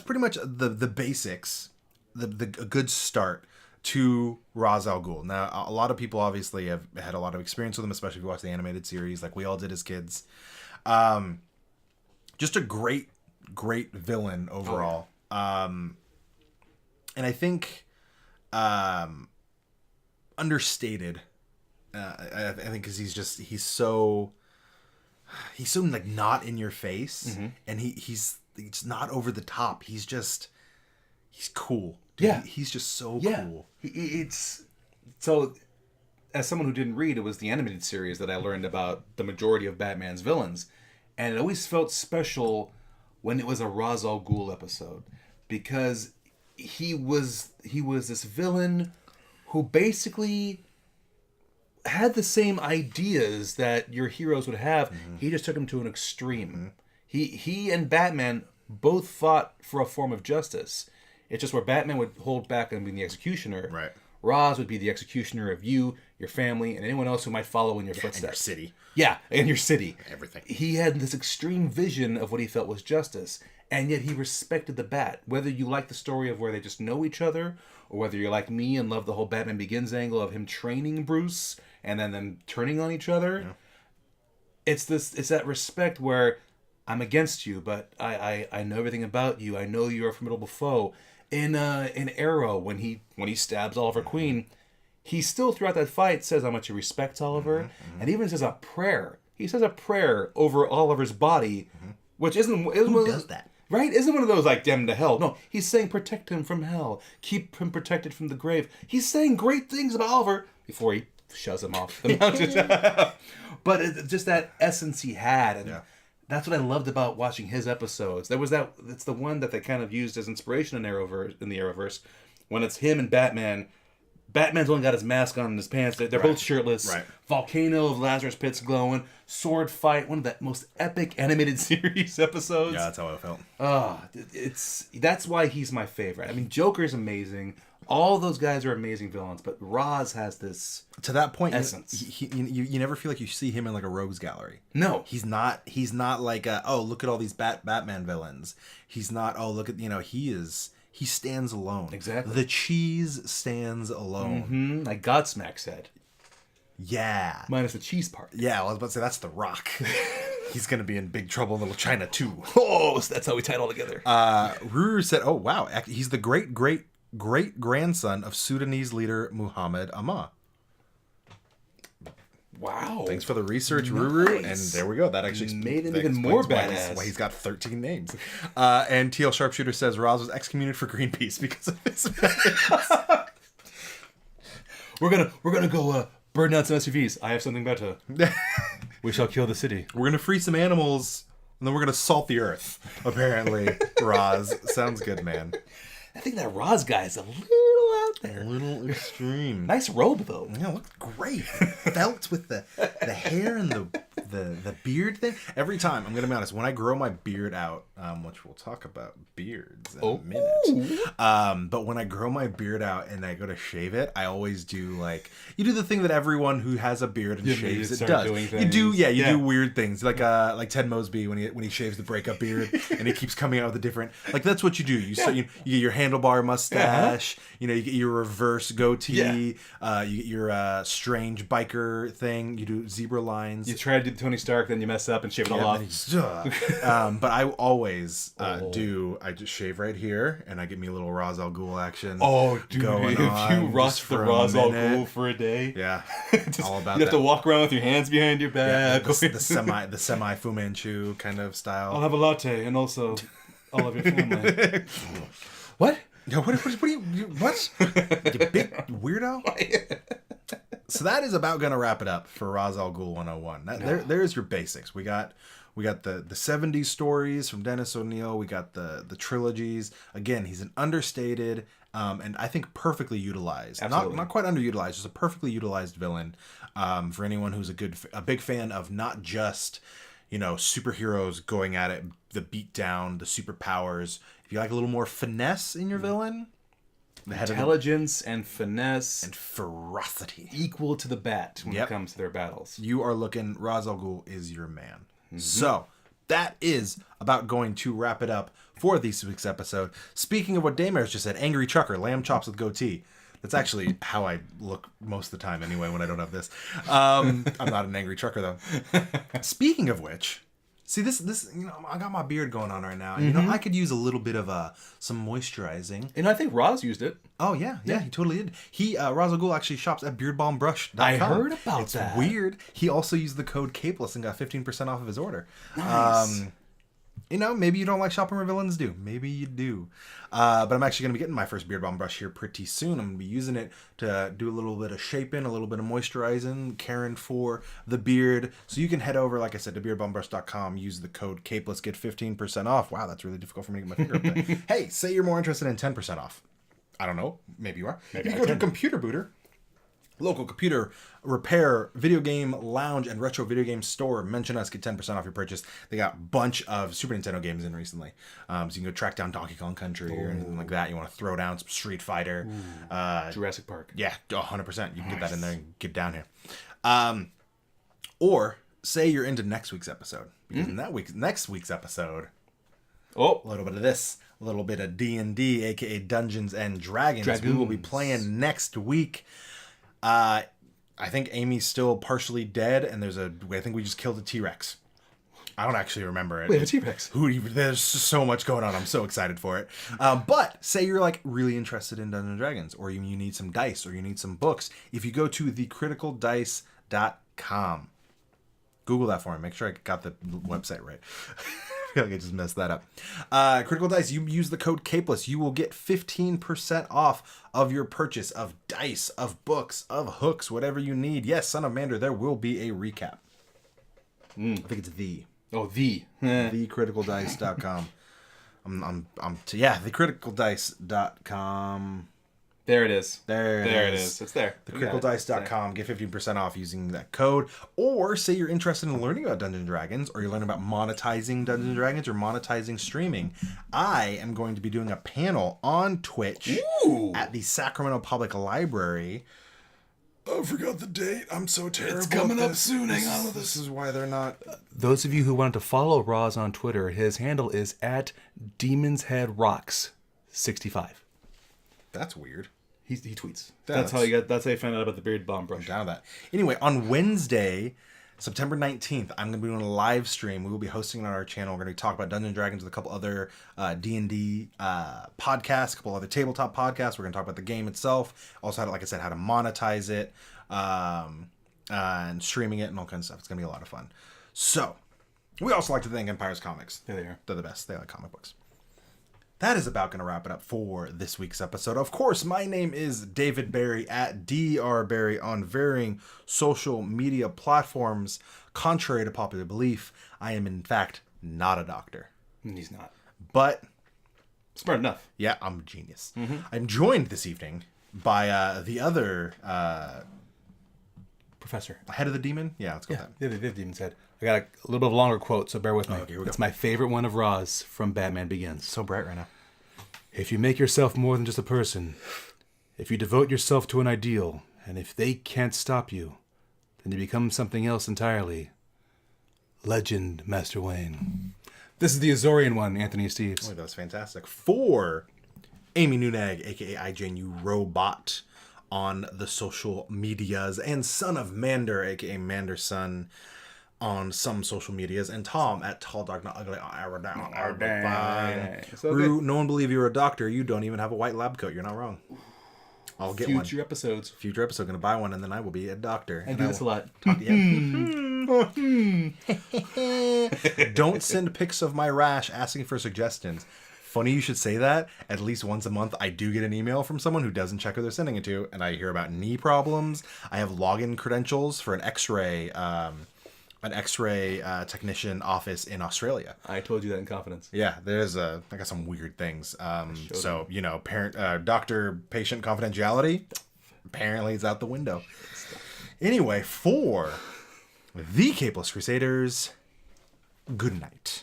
pretty much the basics, a good start to Ra's al Ghul. Now, a lot of people obviously have had a lot of experience with him, especially if you watch the animated series, like we all did as kids. Just a great villain overall. And I think understated. I think because he's so like not in your face, and he's not over the top. He's cool. Dude, yeah, he's just so cool. So, as someone who didn't read, it was the animated series that I learned about the majority of Batman's villains, and it always felt special when it was a Ra's al Ghul episode, because he was this villain who basically had the same ideas that your heroes would have. He just took them to an extreme. He and Batman both fought for a form of justice. It's just where Batman would hold back and be the executioner. Right. Ra's would be the executioner of you, your family, and anyone else who might follow in your footsteps. In your city. Yeah, in your city. Everything. He had this extreme vision of what he felt was justice, and yet he respected the Bat. Whether you like the story of where they just know each other, or whether you're like me and love the whole Batman Begins angle of him training Bruce and then them turning on each other, it's that respect where I'm against you, but I know everything about you. I know you're a formidable foe. In Arrow, when he stabs Oliver Queen, he still throughout that fight says how much he respects Oliver, and even says a prayer. He says a prayer over Oliver's body, which isn't Who does that? Right? Isn't one of those like damn him to hell. No, he's saying protect him from hell, keep him protected from the grave. He's saying great things about Oliver before he shoves him off the mountain. But it's just that essence he had, and that's what I loved about watching his episodes. There was it's the one that they kind of used as inspiration in the Arrowverse, when it's him and Batman. Batman's only got his mask on and his pants. They're both shirtless. Right. Volcano of Lazarus Pits glowing. Sword fight. One of the most epic animated series episodes. Yeah, that's how I felt. That's why he's my favorite. I mean, Joker's amazing. All those guys are amazing villains, but Ra's has this to that point essence. You never feel like you see him in like a rogues gallery. No, he's not like look at all these Batman villains. He's not look at he stands alone. Exactly. The cheese stands alone. Like Godsmack said. Yeah. Minus the cheese part. Yeah, I was about to say that's The Rock. He's gonna be in big trouble in Little China too. Oh, so that's how we tie it all together. Ruru said, "Oh wow, he's the great grandson of Sudanese leader Muhammad Ammar." Wow. Thanks for the research, Ruru. And there we go. That actually made him even more badass. Why he's got 13 names. And TL Sharpshooter says Ra's was excommunicated for Greenpeace because of his We're gonna go burn down some SUVs. I have something better. We shall kill the city. We're gonna free some animals, and then we're gonna salt the earth. Apparently, Ra's sounds good, man. I think that Ra's guy is a little out there. A little extreme. Nice robe, though. Yeah, looks great. Felt with the hair and the the beard thing. Every time, I'm gonna be honest, when I grow my beard out, which we'll talk about beards in a minute. But when I grow my beard out and I go to shave it, I always do like you do the thing that everyone who has a beard and shaves it does. You do weird things like Ted Mosby when he shaves the breakup beard and he keeps coming out with a different that's what you do. You get your handlebar mustache. You know, you get your reverse goatee. You get your strange biker thing. You do zebra lines. You try to do Tony Stark, then you mess up and shave it all off. But I always I just shave right here and I get me a little Ra's al Ghul action. Oh, dude, if you rust the Ra's al Ghul for a day, all about that. You have to walk around with your hands behind your back. The semi Fu Manchu kind of style. I'll have a latte and also all of your family. What? Yeah, what do you what? You big weirdo. So that is about gonna wrap it up for Ra's al Ghul 101. There's your basics. We got the 70s stories from Dennis O'Neil. We got the trilogies. Again, he's an understated and I think perfectly utilized. Not quite underutilized, just a perfectly utilized villain. For anyone who's a big fan of not just superheroes going at it, the beatdown, the superpowers. If you like a little more finesse in your villain, intelligence and finesse and ferocity equal to the bat when it comes to their battles. You are looking. Ra's al Ghul is your man. Mm-hmm. So that is about going to wrap it up for this week's episode. Speaking of what Daymare's just said, angry trucker, lamb chops with goatee. That's actually how I look most of the time anyway when I don't have this. I'm not an angry trucker though. Speaking of which, see this I got my beard going on right now. And, I could use a little bit of some moisturizing. And I think Roz used it. Oh yeah, he totally did. Ra's al Ghul actually shops at beardbombrush.com. I heard about that. It's weird. He also used the code Capeless and got 15% off of his order. Nice. Maybe you don't like shopping where villains do. Maybe you do. But I'm actually going to be getting my first beard balm brush here pretty soon. I'm going to be using it to do a little bit of shaping, a little bit of moisturizing, caring for the beard. So you can head over, like I said, to beardbombrush.com, use the code Capeless, get 15% off. Wow, that's really difficult for me to get my finger up there. Hey, say you're more interested in 10% off. I don't know. Maybe you are. Maybe you go to Computer Booter. Local computer repair, video game lounge, and retro video game store. Mention us, get 10% off your purchase. They got a bunch of Super Nintendo games in recently. So you can go track down Donkey Kong Country or anything like that. You want to throw down some Street Fighter. Jurassic Park. Yeah, 100%. You can get that in there and get down here. Or say you're into next week's episode. Because in next week's episode, a little bit of this. A little bit of D&D, a.k.a. Dungeons and Dragons. We will be playing next week. I think Amy's still partially dead, and I think we just killed a T-Rex. I don't actually remember it. We have a T-Rex. There's so much going on. I'm so excited for it. But say you're like really interested in Dungeons and Dragons, or you need some dice, or you need some books. If you go to thecriticaldice.com, Google that for me. Make sure I got the website right. I feel like I just messed that up. Critical Dice, you use the code Capeless. You will get 15% off of your purchase of dice, of books, of hooks, whatever you need. Yes, Son of Mander, there will be a recap. I think it's the. Oh, the. Thecriticaldice.com. thecriticaldice.com. There it is. There it is. It's there. Thecriticaldice.com. Get 15% off using that code. Or say you're interested in learning about Dungeons & Dragons, or you're learning about monetizing Dungeons & Dragons, or monetizing streaming. I am going to be doing a panel on Twitch at the Sacramento Public Library. I forgot the date. I'm so terrible. It's coming up soon. Hang on with this. This is why they're not. Those of you who want to follow Roz on Twitter, his handle is @DemonsHeadRocks65. That's weird. He tweets. That's how you found out about the beard bomb brush. I'm down with that. Anyway, on Wednesday, September 19th, I'm going to be doing a live stream. We will be hosting it on our channel. We're going to talk about Dungeons & Dragons with a couple other D&D podcasts, a couple other tabletop podcasts. We're going to talk about the game itself. Also, how to monetize it, and streaming it and all kinds of stuff. It's going to be a lot of fun. So, we also like to thank Empire's Comics. There they are. They're the best. They like comic books. That is about going to wrap it up for this week's episode. Of course, my name is David Barry at drbarry on varying social media platforms. Contrary to popular belief, I am in fact not a doctor. He's not. But smart enough. Yeah, I'm a genius. I'm joined this evening by the other Professor. Head of the demon? Yeah, let's go with that. The demon's head. I got a little bit of a longer quote, so bear with me. Okay, here we go. It's my favorite one of Ra's from Batman Begins. So bright right now. If you make yourself more than just a person, if you devote yourself to an ideal, and if they can't stop you, then you become something else entirely. Legend, Master Wayne. This is the Azorean One, Anthony Steves. Oh, that's fantastic. 4, Amy Nunag, a.k.a. IGN Robot, on the social medias, and Son of Mander, a.k.a. Manderson, on some social medias, and Tom at Tall Dark Not Ugly. So Rue, no one believe you're a doctor. You don't even have a white lab coat. You're not wrong. I'll get one. Future episodes. Future episode, gonna buy one, and then I will be a doctor. I do this a lot. Talk to you. Don't send pics of my rash asking for suggestions. Funny you should say that. At least once a month, I do get an email from someone who doesn't check who they're sending it to, and I hear about knee problems. I have login credentials for an X-ray technician office in Australia. I told you that in confidence. Yeah, I got some weird things. So doctor-patient confidentiality, apparently it's out the window. Anyway, for the Capeless Crusaders, good night.